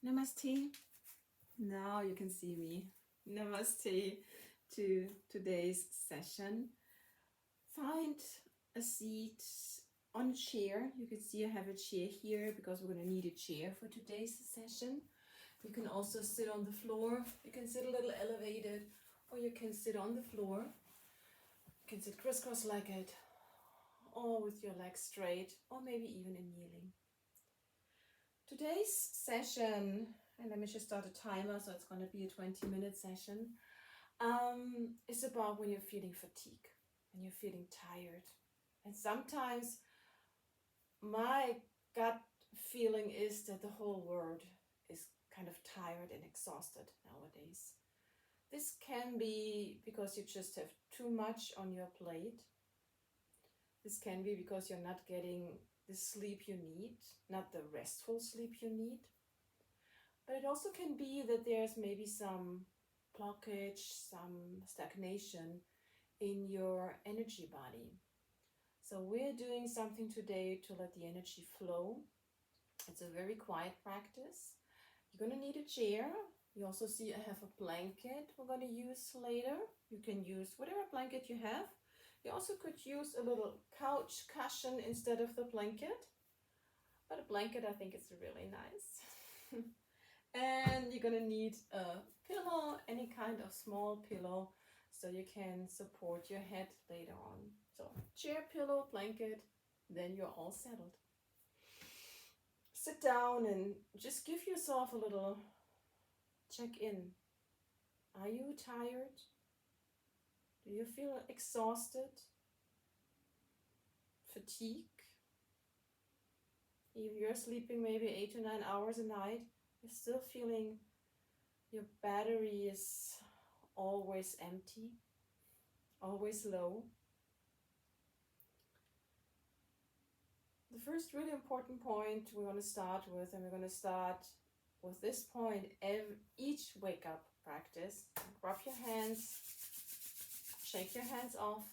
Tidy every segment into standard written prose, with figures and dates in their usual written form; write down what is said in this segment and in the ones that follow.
Namaste. Now you can see me. Namaste to today's session. Find a seat on a chair. You can see I have a chair here because we're going to need a chair for today's session. You can also sit on the floor. You can sit a little elevated, or you can sit on the floor. You can sit crisscross-legged, or with your legs straight, or maybe even in kneeling. Today's session, and let me just start a timer, so it's going to be a 20-minute session, is about when you're feeling fatigue, when you're feeling tired. And sometimes my gut feeling is that the whole world is kind of tired and exhausted nowadays. This can be because you just have too much on your plate. This can be because you're not getting the sleep you need, not the restful sleep you need. But it also can be that there's maybe some blockage, some stagnation in your energy body. So we're doing something today to let the energy flow. It's a very quiet practice. You're going to need a chair. You also see I have a blanket we're going to use later. You can use whatever blanket you have. You also could use a little couch cushion instead of the blanket. But a blanket, I think, is really nice. And you're going to need a pillow, any kind of small pillow, so you can support your head later on. So chair, pillow, blanket, then you're all settled. Sit down and just give yourself a little check-in. Are you tired? Do you feel exhausted? Fatigue? If you're sleeping maybe 8 to 9 hours a night, you're still feeling your battery is always empty, always low. The first really important point we're going to start with, and we're going to start with this point, each wake up practice. Rub your hands, shake your hands off,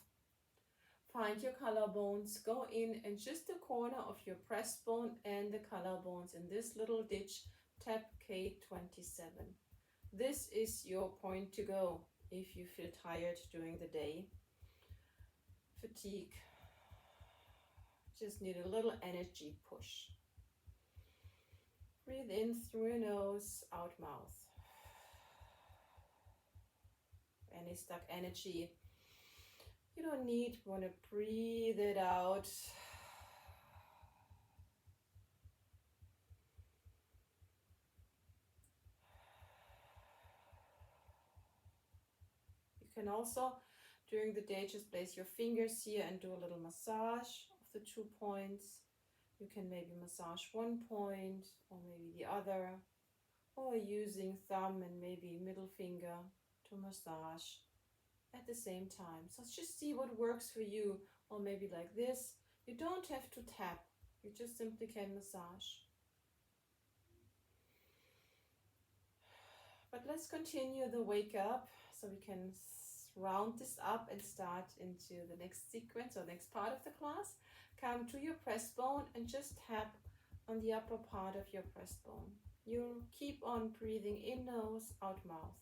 find your collarbones, go in and just the corner of your breastbone and the collarbones in this little ditch, tap K27. This is your point to go if you feel tired during the day. Fatigue. Just need a little energy push. Breathe in through your nose, out mouth. Any stuck energy you don't need, you want to breathe it out. You can also, during the day, just place your fingers here and do a little massage of the 2 points. You can maybe massage 1 point or maybe the other, or using thumb and maybe middle finger to massage at the same time. So just see what works for you, or maybe like this. You don't have to tap, you just simply can massage. But let's continue the wake up so we can round this up and start into the next sequence or next part of the class. Come to your breastbone and just tap on the upper part of your breastbone. You keep on breathing in nose, out mouth.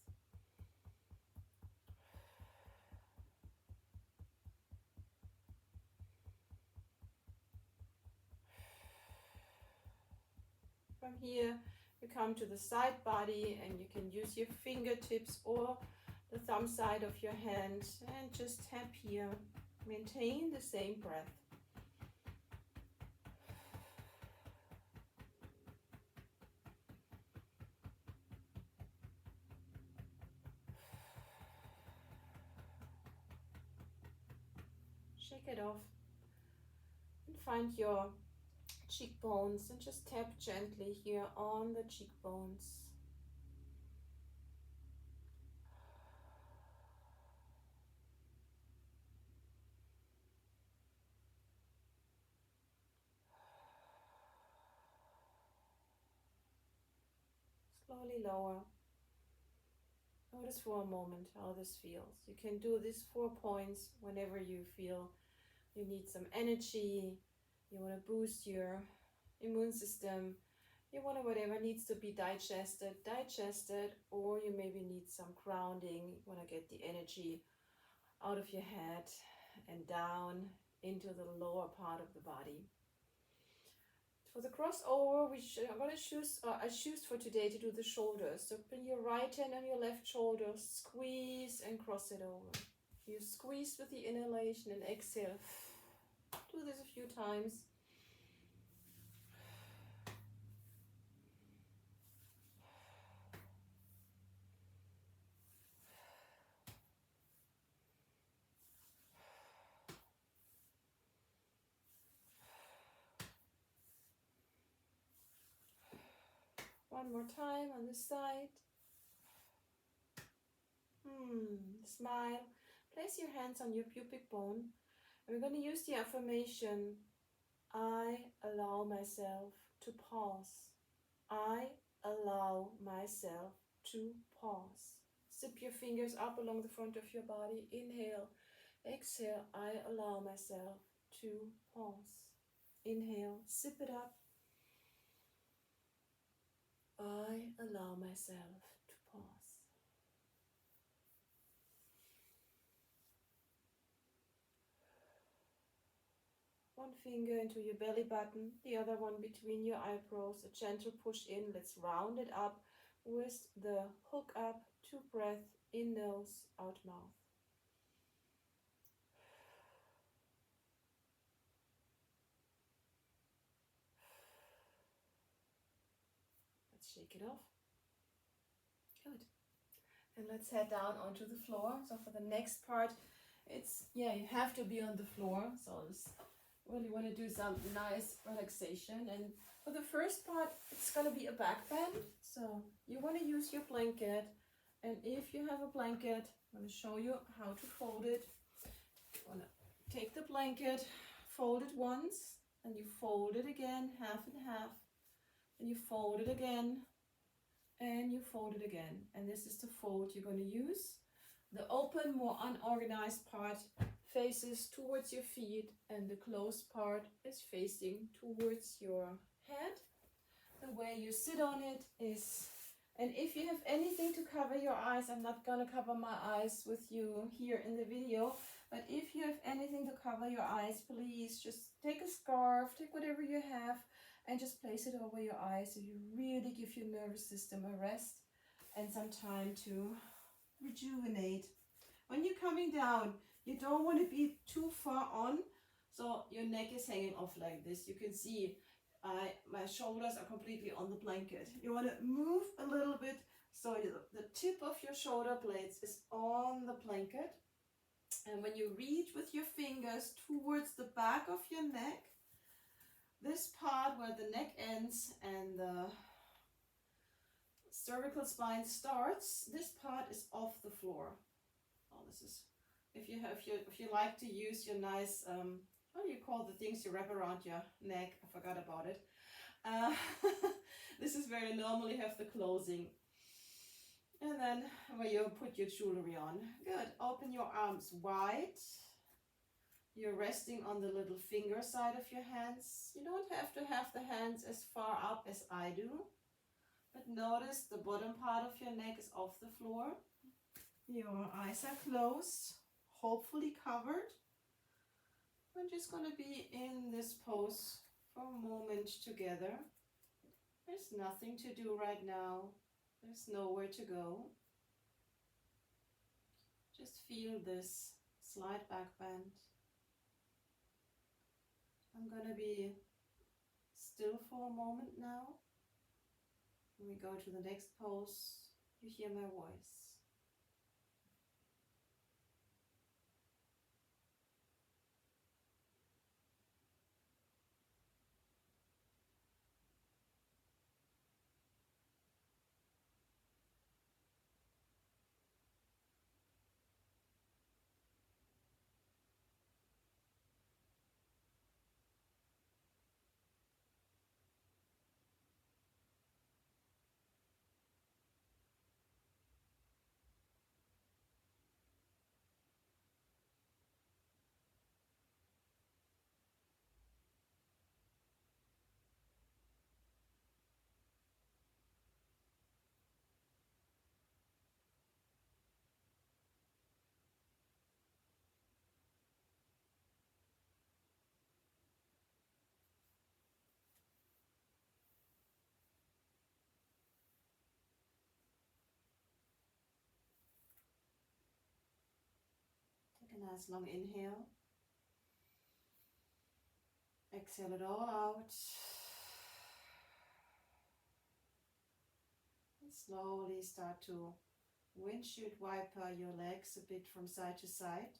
From here, you come to the side body and you can use your fingertips or the thumb side of your hand and just tap here. Maintain the same breath. Shake it off and find your cheekbones and just tap gently here on the cheekbones. Slowly lower. Notice for a moment how this feels. You can do these 4 points whenever you feel you need some energy, you want to boost your immune system, You want whatever needs to be digested, or you maybe need some grounding. You want to get the energy out of your head and down into the lower part of the body. For the crossover, I'm going to choose, I choose for today to do the shoulders. So bring your right hand on your left shoulder, squeeze and cross it over. You squeeze with the inhalation and exhale. Do this a few times. One more time on this side. Smile. Place your hands on your pubic bone. And we're going to use the affirmation, I allow myself to pause. I allow myself to pause. Zip your fingers up along the front of your body. Inhale. Exhale. I allow myself to pause. Inhale. Zip it up. I allow myself to pause. One finger into your belly button, the other one between your eyebrows, a gentle push in. Let's round it up with the hook up, 2 breath, in nose, out mouth. Let's shake it off. Good. And let's head down onto the floor. So for the next part, you have to be on the floor. So really want to do some nice relaxation. And for the first part, it's going to be a back bend. So you want to use your blanket. And if you have a blanket, I'm going to show you how to fold it. You want to take the blanket, fold it once, and you fold it again, half and half. And you fold it again, and you fold it again. And this is the fold you're going to use. The open, more unorganized part faces towards your feet, and the closed part is facing towards your head. The way you sit on it is, and if you have anything to cover your eyes, I'm not going to cover my eyes with you here in the video, but if you have anything to cover your eyes, please just take a scarf, take whatever you have, and just place it over your eyes so you really give your nervous system a rest and some time to rejuvenate. When you're coming down, you don't want to be too far on, so your neck is hanging off like this. You can see my shoulders are completely on the blanket. You want to move a little bit so the tip of your shoulder blades is on the blanket. And when you reach with your fingers towards the back of your neck, this part where the neck ends and the cervical spine starts, this part is off the floor. Oh, this is, if you like to use your nice, how do you call the things you wrap around your neck? I forgot about it. This is where you normally have the closing. And then where you put your jewelry on. Good. Open your arms wide. You're resting on the little finger side of your hands. You don't have to have the hands as far up as I do. But notice the bottom part of your neck is off the floor. Your eyes are closed, hopefully covered. We're just going to be in this pose for a moment together. There's nothing to do right now. There's nowhere to go. Just feel this slight back bend. I'm going to be still for a moment now. When we go to the next pose, you hear my voice. Nice long inhale. Exhale it all out. And slowly start to windshield wiper your legs a bit from side to side.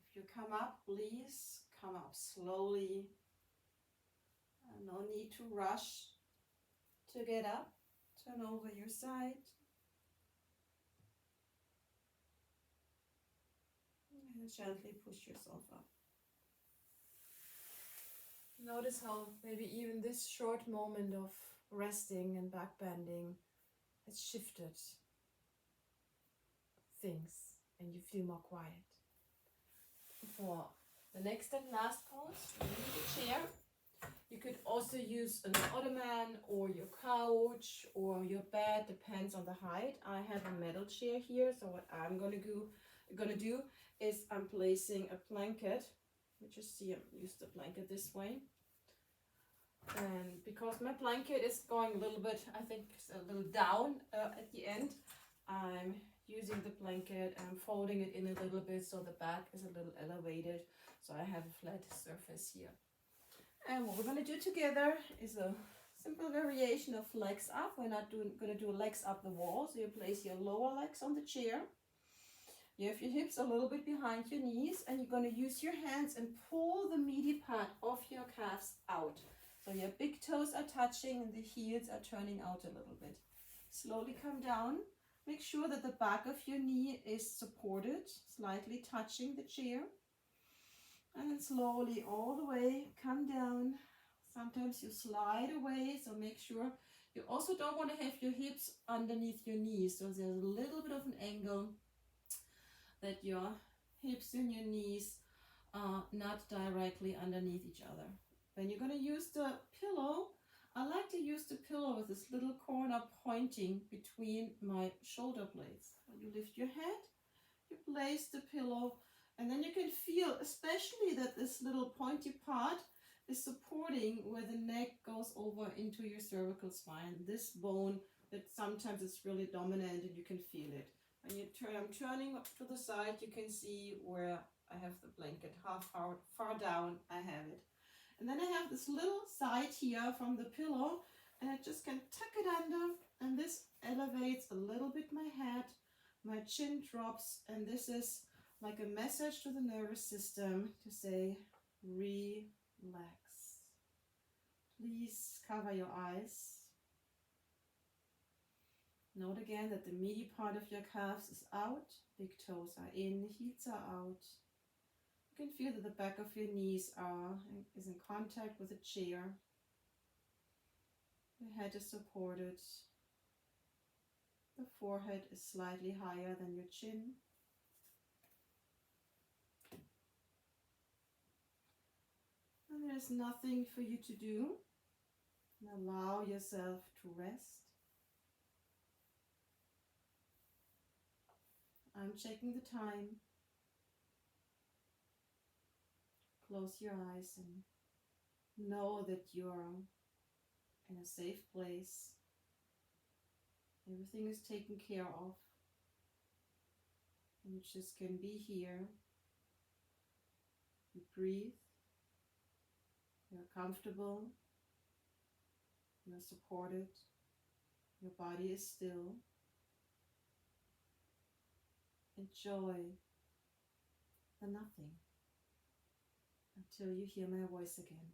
If you come up, please come up slowly. No need to rush to get up. Turn over your side. And gently push yourself up. Notice how maybe even this short moment of resting and back bending has shifted things and you feel more quiet. For the next and last pose, you need a chair. You could also use an ottoman or your couch or your bed, depends on the height. I have a metal chair here, so what I'm gonna do is I'm placing a blanket. You just see I use the blanket this way. And because my blanket is going a little bit, I think a little down at the end, I'm using the blanket and I'm folding it in a little bit so the back is a little elevated, so I have a flat surface here. And what we're going to do together is a simple variation of legs up. We're not going to do legs up the wall, so you place your lower legs on the chair. You have your hips a little bit behind your knees, and you're going to use your hands and pull the meaty part of your calves out. So your big toes are touching and the heels are turning out a little bit. Slowly come down. Make sure that the back of your knee is supported, slightly touching the chair. And then slowly all the way come down. Sometimes you slide away, so make sure you also don't want to have your hips underneath your knees. So there's a little bit of an angle that your hips and your knees are not directly underneath each other. When you're going to use the pillow, I like to use the pillow with this little corner pointing between my shoulder blades. When you lift your head, you place the pillow, and then you can feel especially that this little pointy part is supporting where the neck goes over into your cervical spine. This bone that sometimes is really dominant and you can feel it. When you turn, I'm turning up to the side, you can see where I have the blanket, how far down I have it. And then I have this little side here from the pillow, and I just can tuck it under, and this elevates a little bit my head, my chin drops, and this is like a message to the nervous system to say, relax. Please cover your eyes. Note again that the meaty part of your calves is out, big toes are in, heels are out. You can feel that the back of your knees is in contact with the chair. The head is supported. The forehead is slightly higher than your chin. And there's nothing for you to do. And allow yourself to rest. I'm checking the time. Close your eyes and know that you're in a safe place. Everything is taken care of. And you just can be here. You breathe. You're comfortable. You're supported. Your body is still. Enjoy the nothing until you hear my voice again.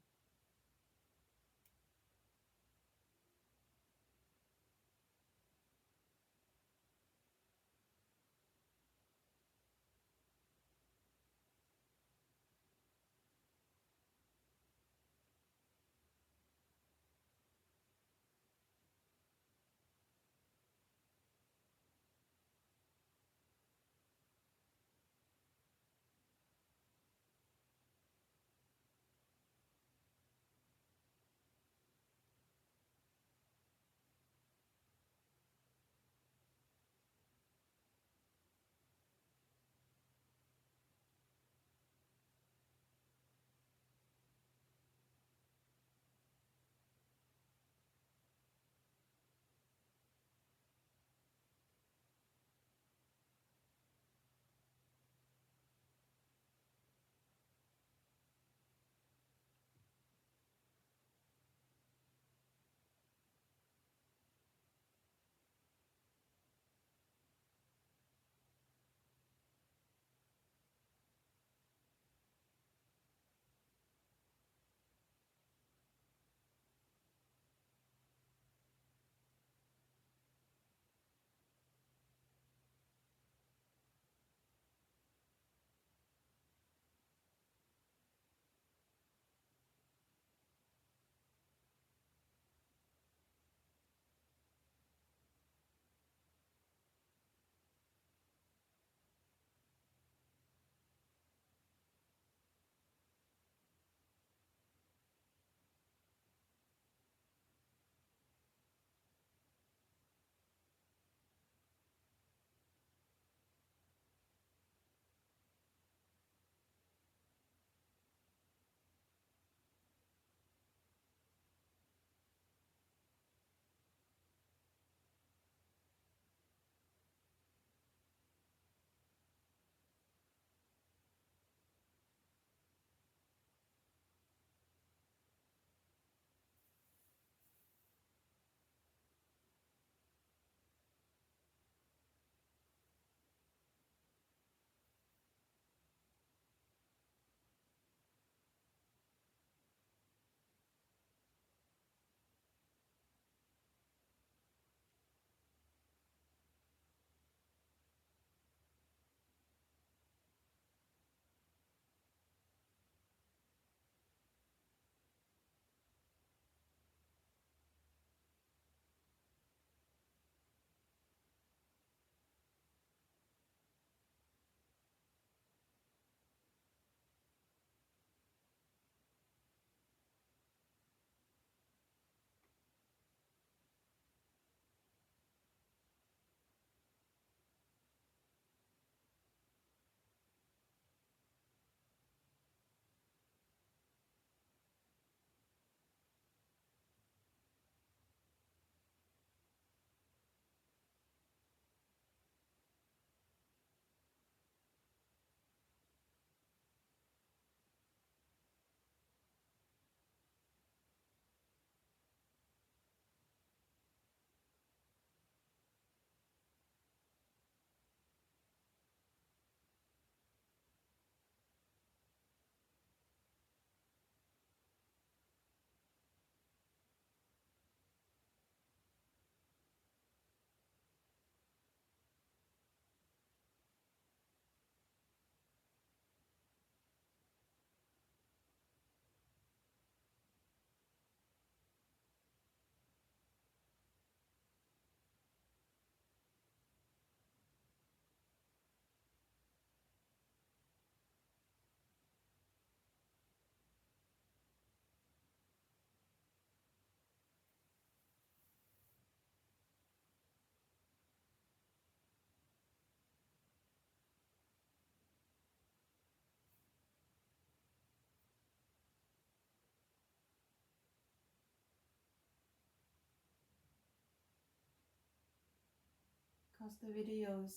because the videos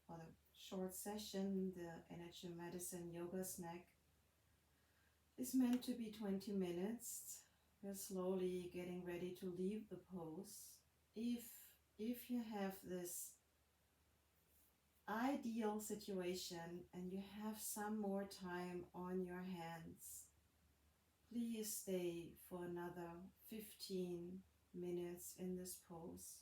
or the short session, the energy medicine yoga snack, is meant to be 20 minutes. We're slowly getting ready to leave the pose. If you have this ideal situation and you have some more time on your hands, please stay for another 15 minutes in this pose.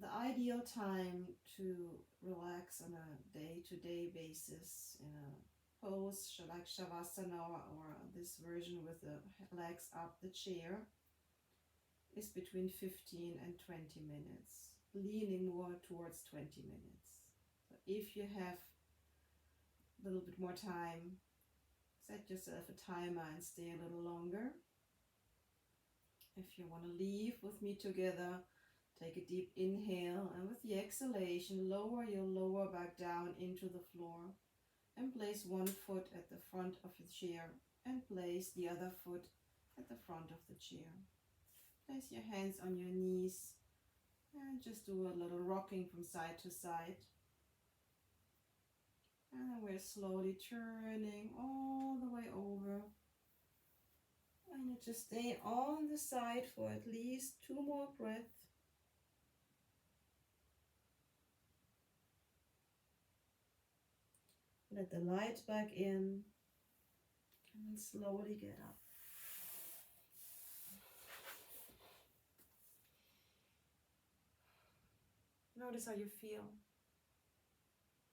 The ideal time to relax on a day-to-day basis in a pose like Shavasana or this version with the legs up the chair is between 15 and 20 minutes, leaning more towards 20 minutes. So if you have a little bit more time, set yourself a timer and stay a little longer. If you want to leave with me together, take a deep inhale, and with the exhalation, lower your lower back down into the floor and place one foot at the front of the chair and place the other foot at the front of the chair. Place your hands on your knees and just do a little rocking from side to side. And then we're slowly turning all the way over. And you just stay on the side for at least 2 more breaths. Let the light back in and then slowly get up. Notice how you feel.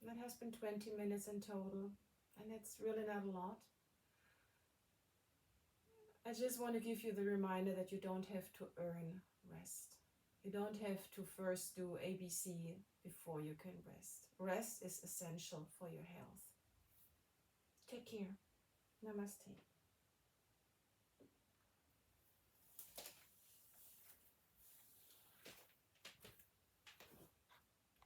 That has been 20 minutes in total, and it's really not a lot. I just want to give you the reminder that you don't have to earn rest. You don't have to first do ABC before you can rest. Rest is essential for your health. Take care. Namaste.